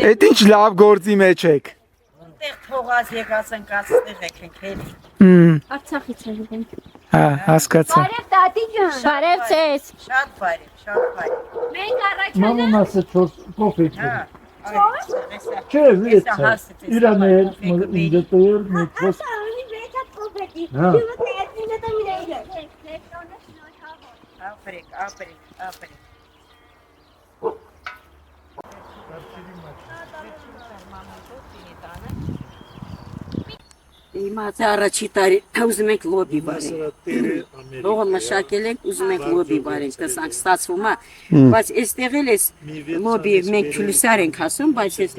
Էդ ինչ լավ գործի մեջ եք։ Տեղ թողած եկած ընկած տեղ եք էլի։ Արցախից ենք։ Հա, հասկացա։ Բարև տատի ջան։ Բարև ձեզ։ Շատ բարի, շատ բարի։ Մենք առաջանում Մաման ասը 4 կոֆե չէ։ Չէ, Եսա վեց։ հաստ է։ Իրան է ինձ տոյր մի փոս։ Ասանի վեճա կոպետի։ Հա։ Դու տետնինը դա միրայել։ Ապրեք, ապրեք, ապրեք։ Հիմա առաջի տարի ուզում ենք լոբի բարենք։ Հողը մշակել ենք, ուզում ենք լոբի բարենք, տեսանք ստացվում է, բայց այստեղ էլ էս լոբի մենք փյուլիսար ենք ասում, բայց այս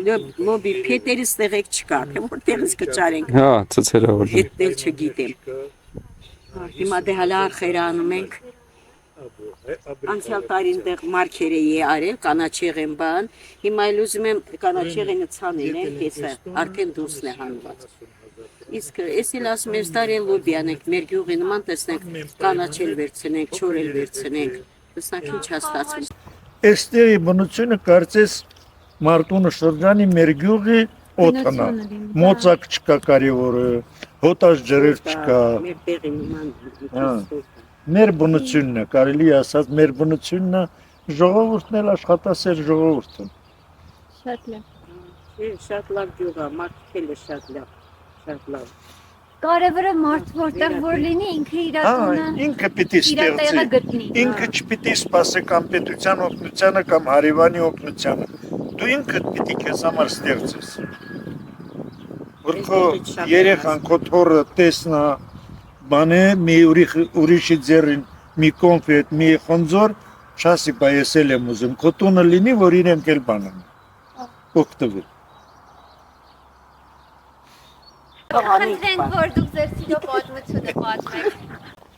լոբի փետերից տեղեք չկա, թե որտեղից կճարենք։ Հա, ծծերը որ։ Էդ էլ չգիտեմ։ Հիմա դե հալա արխերը անում ենք։ Անցյալ տարին դեղ մարգերեի արել, կանաչեղեն բան, հիմա էլ ուզում եմ կանաչեղենը ցանել են, կեսը արդեն դուրսն է հանված։ Իսկ ես էլ ասում եմ տարի լոբի անենք, մեր գյուղի նման տեսնենք, կանաչել վերցնենք, չորել վերցնենք, տեսնենք ինչ հաստացվում։ Էստերի բնությունը կարծես Մարտունու շրջանի մեր գյուղի օդանա։ Մոծակ չկա կարևորը, հոտաշ ջրեր չկա։ Մեր տեղի նման։ Մեր բնությունն է, կարելի ասած մեր բնությունն է, ժողովուրդն էլ աշխատասեր ժողովուրդ է։ Շատ լավ։ Շատ լավ գյուղ է, մարդիկ էլ է շատ լավ, շատ լավ։ Կարևորը մարդ որտեղ որ լինի ինքը իր տունը Ինքը պիտի իր տեղը ստեղծի։ գտնի։ Ինքը չպիտի սպասի կամ պետության օգնությանը կամ հարևանի օգնությանը։ Դու ինքդ պիտի քեզ համար ստեղծես։ Որ քո երեխան քո թորը տեսնա բանը մի ուրիշի ձեռին մի կոնֆետ, մի խնձոր, չասի բա ես էլ եմ ուզում, քո տունը լինի, որ իրենք էլ բանան։ Օգտվի։ Խնդրենք, որ դուք ձեր սիրո պատմությունը պատմեք։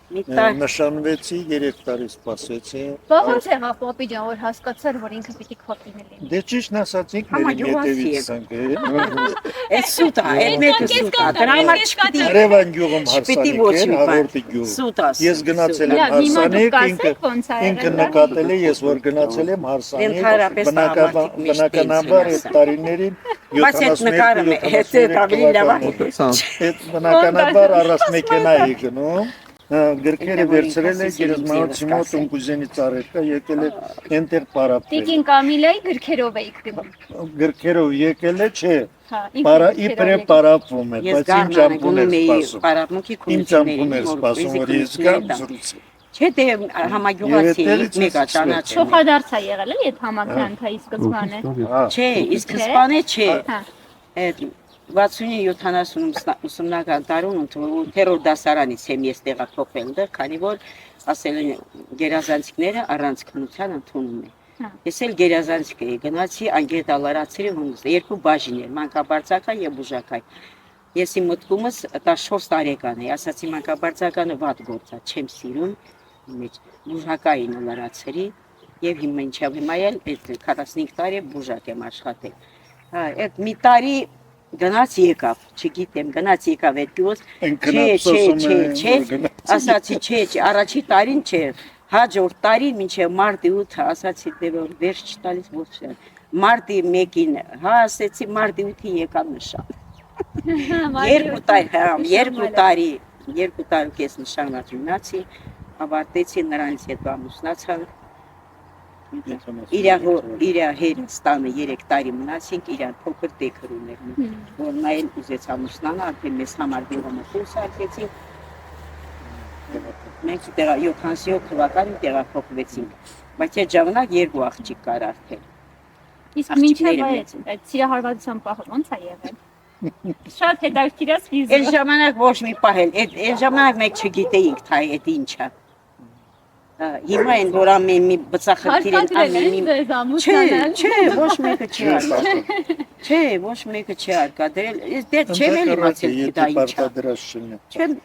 Նշանվեցի 3 տարի սպասեցի։ Ո՞նց եղավ պապի ջան, որ հասկացար, որ ինքը պիտի քոփին լինի։ Դե ճիշտ ասած ինքն էր հետևից ցանկ։ Էս սուտ է, այդ մեկը սուտ է, դրա համար չպիտի Երևան գյուղում Չպիտի հարսանիք ոչ էր, մի բան։ հաղորդի գյուղ։ Սուտ է։ Ես գնացել եմ Հիմա դուք հարսանիք, կասեք ոնց ա ինքը եղել։ նկատել է, ես որ գնացել եմ Ընդհանրապես հարսանիք, բնականաբար այդ տարիներին Բայց այդ նկարը հետ ավելի լավ է։ Այդ բնականաբար առանց մեքենայի գնում։ Գրքերը վերցրել է գերեզմանոցի մոտ ունկուզենի ծառերկա եկել է այնտեղ պարապել։ Տիկին Կամիլայի գրքերով էիք գնում։ Գրքերով եկել է, չէ։ Հա, Իբրե պարապվում է, Ես բայց իմ ճամփուն էր սպասում։ պարապմունքի Իմ ճամփուն էր սպասում, որ ես գամ զրուցեմ։ Չէ, դե համագյուղացի մեկա ճանաչել։ Շոխադարձ է եղել էլի այդ համակրանքայի սկզբանը։ Չէ, իսկ սկզբանը չէ։ Հա։ Այդ 60-70 ուսումնական տարում թերոր դասարանից եմ ես տեղափոխվել դեռ, քանի որ ասել են գերազանցիկները առանց քննության ընդունում են։ Ես էլ գերազանցիկ էի, գնացի անգետ ալարացրի հունս, երկու բաժին էր, մանկաբարձական եւ բուժական։ Ես իմ մտքումս 14 տարեկան էի, ասացի մանկաբարձականը վատ գործ է, չեմ սիրում, մեջ բուժակային ալարացրի եւ հիմա էլ այդ 45 տարի բուժակ եմ աշխատել։ Հա, այդ մի տարի գնաց եկավ, չգիտեմ, գնաց եկավ այդ գյուղ, չէ, ասացի չէ, առաջի տարին չէ, հաջորդ տարին մինչև մարտի 8-ը ասացի դե որ վերջ չտալիս ոչ չէ, մարտի 1-ին, հա ասեցի մարտի 8-ին եկա նշան, երկու տարի կես նշանված մնացի, ավարտեցի նրանից հետո ամուսնացա, իր Հերստանը 3 տարի մնացինք, իրան փոքր տեքր ուներ, որ նա էլ ուզեց ամուսնանա, արդեն մեզ համար դեղոմը կուրս արկեցինք, մենք 77 թվականին տեղափոխվեցինք, բայց այդ ժամանակ 2 աղջիկ կար արդեն։ Իսկ մինչև այդ սիրահարվածության պահը ոնց է եղել։ Շատ հետաքրքիր է սկիզբը։ Այդ ժամանակ ոչ մի պահ էլ, այդ ժամանակ մենք չգիտեինք թե այդ ինչ է։ Հիմա են որ ամեն մի բծախնդիր են ամեն մի Չէ, ոչ մեկը չի արկա։ Չէ, ոչ մեկը չի արկա։ Դե չեմ էլ իմացել դա ինչ է։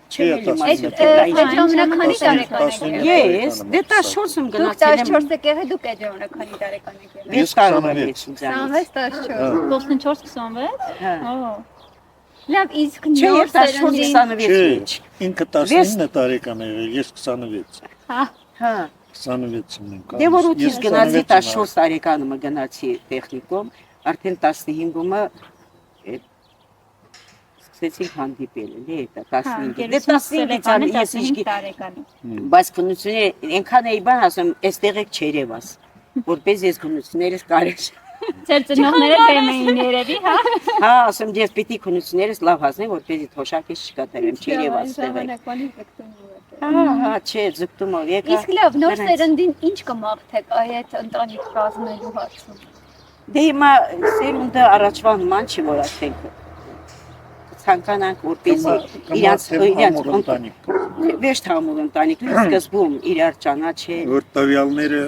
Չեմ էլ իմացել դա ինչ է։ Այդ ժամանակ քանի տարեկան եք։ Ես դե 14-ում գնացել եմ։ 14 եք եղել, դուք այդ ժամանակ քանի տարեկան եք եղել։ 6 տարեկան եմ 26, 14, 24, 26։ Հա։ Լավ, իսկ Չէ, նոր երբ 14 սերնդին 26 Ինքը 19 տարեկան է եղել, ես 26։ հա Հա 26-ին եմ Դե որ ուտից Ես գնացի 26-ին 14 տարեկանում գնացի տեխնիկում, արդեն 15-ումը սկսեցի հանդիպել, էլի դա 15։ Դե 15-ից ես իշքի, տարեկանում։ բայց քնությունները այնքան էի բան ասում, այստեղ եք չերևաս, որպես ես քնություններս կարեշ։ Ձեր ծնողները դեմ էին երևի, հա։ Հա, ասում ես պիտի քնություններս լավ հասնեն, որպեսզի թոշակից չկատարեմ, չերևաս տեղեք։ Հա, չէ, ձգտումով եկա։ Իսկ լավ, նոր սերնդին ինչ կմաղթեք այդ ընտանիք կազմելու հարցում։ Դե հիմա սերունդը առաջվա նման չի, որ ասենք ցանկանանք որպեսզի իրանց ընտանիք։ վեշտ համուր ընտանիքն սկզբում իրար ճանաչել։ Որ տվյալները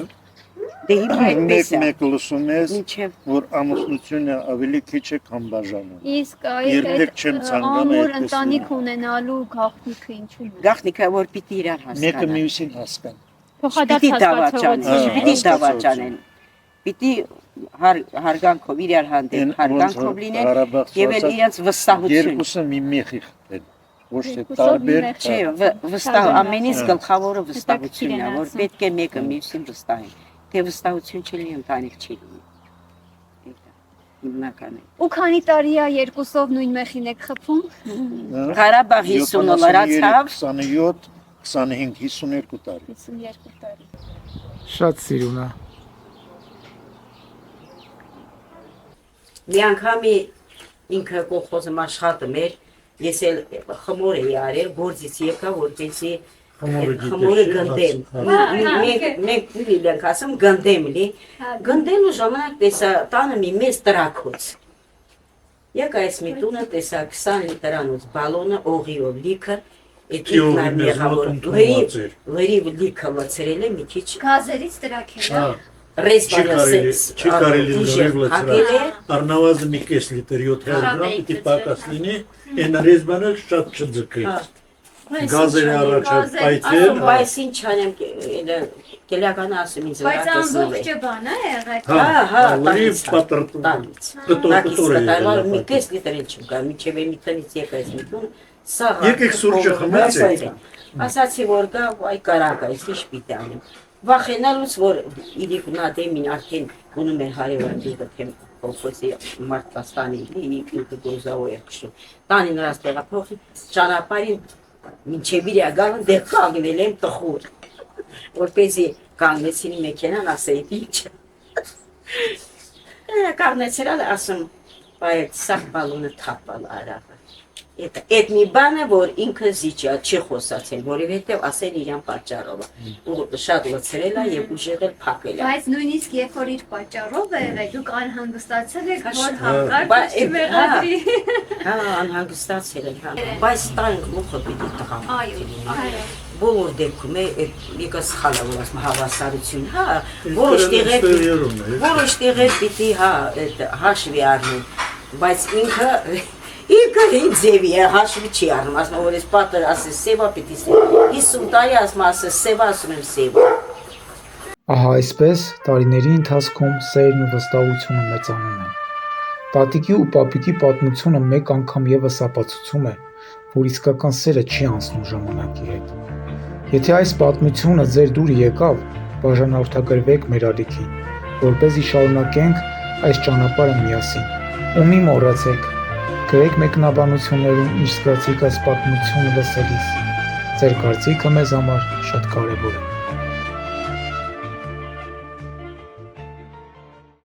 Դե հիմա այդպես է։ մեկ լսում ես, Մինչև որ ամուսնությունը ավելի քիչ է, քան բաժանում։ Իսկ Երբեք չեմ ցանկանում ամուր այդպես ընտանիք ունենալու գաղտնիքը ինչու՞ն է։ գաղտնիքը որ պիտի իրար Մեկը հասկանան։ մյուսին հասկան։ Փոխադարձ Պիտի դավաճանեն, հասկացողություն։ պիտի դավաճանեն։ Պիտի հարգանքով իրար հանդեպ հարգանքով լինեն եւ էլ իրենց վստահություն։ Երկուսը մի մեխի խփեն։ Ոչ թե Երկուսով տարբեր։ մի Չէ, վստահ ամենից գլխավորը վստահությունն է, որ պետք է մեկը մյուսին վստահի։ Թե վստահություն չլինի, ընտանիք չի լինի։ Հիմնական է։ Ու քանի տարի է երկուսով նույն մեխին եք խփում։ Ղարաբաղ 50-ը լրացավ, 27, 25, 52 տարի։ 52 տարի։ Շատ սիրուն է։ մի անգամ ինքը կողոզում աշխատում էր, ես էլ խմոր էի արել, գործից եկա, որպեսզի խմորը գնդեմ։ Մենք լիլենք ասում գնդեմ լի, գնդելու ժամանակ տեսա տանը մի մեծ տրակոց։ Եկա այս մի տունը տեսա 20 լիտրանոց բալոնը օղիով լիքը, էտիկնար մեղավոր, լրիվ լիքը լցրել է մի քիչ Գազերից տրակել։ Չի կարելի լրիվ հակել է, լցրել, առնվազն մի կես լիտր 700 գրամ պիտի պակաս լինի, այն ռեզբանը շատ չձգի։ Գազերը առաջ պայթել, բայց ինչ անեմ, կելականը ասում ինձ վրա Բայց կսնվել։ ամբողջը բան է եղել։ Հա, լրիվ պատրտում, կտոր է մի կես լիտր էլ չկա, միջև մի տնից եկա այս մի տուն, սա Եկեք սուրճը խմեցեք։ ասացի, որ գա, այ կարակ այս, ինչ պիտի անեմ։ Վախենալուց, որ իրիկ նադեմին արդեն գնում էր հարևան դիգը, թեմ կողոսի մարդաստանի, ինքը գոզավոր է խշում։ Տանի նրանց տեղափոխի, ճանապարհին մինչև իր գալը դեղ կանգնել եմ տխուր, որպեսզի կանգնեցին մեքենան, ասեի ինչ։ Կանգնեցրալ ասում, բայց սաղ բալոնը թափալ արաղը։ Այդ մի բան է, որ ինքը զիջա, չի խոսացել, որովհետև ասել իրան պատճառով է, ու շատ լցրել է և ուժեղել փակել է։ Բայց նույնիսկ երբ որ իր պատճառով է եղել, դուք անհանգստացել եք, որ Բայց հանկարծ չմեղադրի։ Հա, անհանգստացել եմ, հա, բայց տանք մուխը պիտի տղամ։ Այո։ Բոլոր դեպքում է, եկա սխալ է, որ ասում հավասարություն, հա, որոշ տեղեր պիտի հաշվի առնեն, բայց ինքը ձևի է, հաշվի չի առնում, ասում, որ ես պատր ասես սևա պիտի սևա, 50 տարի ասում, ասես սևա, ասում եմ սևա։ Ահա այսպես տարիների ընթացքում սերն ու վստահությունը մեծանում են։ Տատիկի ու պապիկի պատմությունը մեկ անգամ եւս ապացուցում է, որ իսկական սերը չի անցնում ժամանակի հետ։ Եթե այս պատմությունը ձեր դուր եկավ, բաժանորդագրվեք մեր ալիքին, որպեսզի շարունակենք այս ճանապարհը միասին։ Ու մի մոռացեք, գրեք մեկնաբանություններում ինչ զգացիք այս պատմությունը լսելիս։ Ձեր կարծիքը մեզ համար շատ կարևոր է։